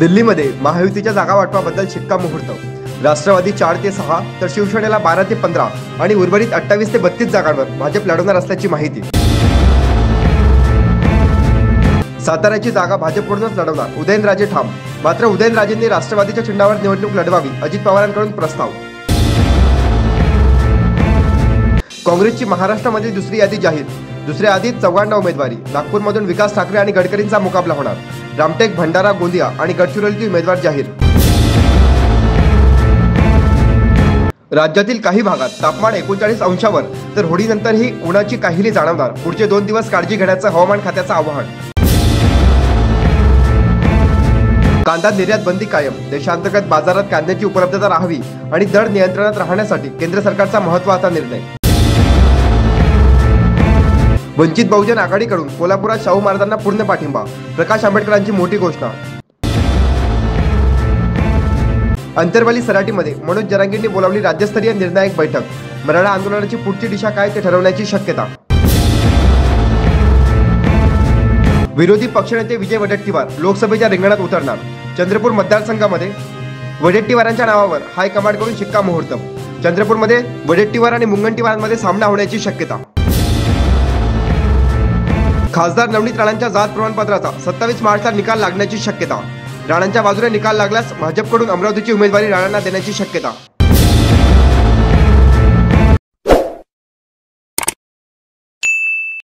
दिल्लीमध्ये महायुतीच्या जागा वाटपाबद्दल शिक्कामोर्तब। राष्ट्रवादी 4 ते 6 तर शिवसेनेला 12 ते 15 आणि उर्वरित 28 ते 32 जागांवर भाजप लढवणार असल्याची माहिती। साताऱ्याची जागा भाजपकडूनच लढवणार उदयनराजे ठाम। मात्र उदयनराजेंनी राष्ट्रवादीच्या चिन्हावर निवडणूक लढवावी अजित पवारांकडून प्रस्ताव। काँग्रेसची महाराष्ट्रामध्ये दुसरी यादी जाहीर। दुसऱ्या यादीत 54 उमेदवारी। नागपूरमधून विकास ठाकरे आणि गडकरींचा मुकाबला होणार। रामटेक, भंडारा, गोंदिया आणि गडचिरोलीचे उमेदवार जाहीर। राज्यातील काही भागात तापमान 39 अंशावर तर होळीनंतरही उन्हाची काहिली जाणवणार। पुढचे 2 दिवस काळजी घेण्याचं हवामान खात्याचं आवाहन। कांदा निर्यात बंदी कायम। देशांतर्गत बाजारात कांद्याची उपलब्धता राहावी आणि दर नियंत्रणात राहण्यासाठी केंद्र सरकारचा महत्त्वाचा निर्णय। वंचित बहुजन आघाडीकडून कोल्हापुरात शाहू महाराजांना पूर्ण पाठिंबा। प्रकाश आंबेडकरांची मोठी घोषणा। अंतरवाली सराटीमध्ये मनोज जरांगेंनी बोलावली राज्यस्तरीय निर्णायक बैठक। मराठा आंदोलनाची पुढची दिशा काय ते ठरवण्याची शक्यता। विरोधी पक्षनेते विजय वडेट्टीवार लोकसभेच्या रिंगणात उतरणार। चंद्रपूर मतदारसंघामध्ये वडेट्टीवारांच्या नावावर हायकमांडकडून शिक्कामोर्तब। चंद्रपूरमध्ये वडेट्टीवार आणि मुनगंटीवारांमध्ये सामना होण्याची शक्यता। खासदार नवनीत राणांच्या जात प्रमाणपत्राचा 27 मार्चला निकाल लागण्याची शक्यता। राणांच्या बाजूने निकाल लागल्यास भाजपकडून अमरावतीची उमेदवारी राणांना देण्याची शक्यता।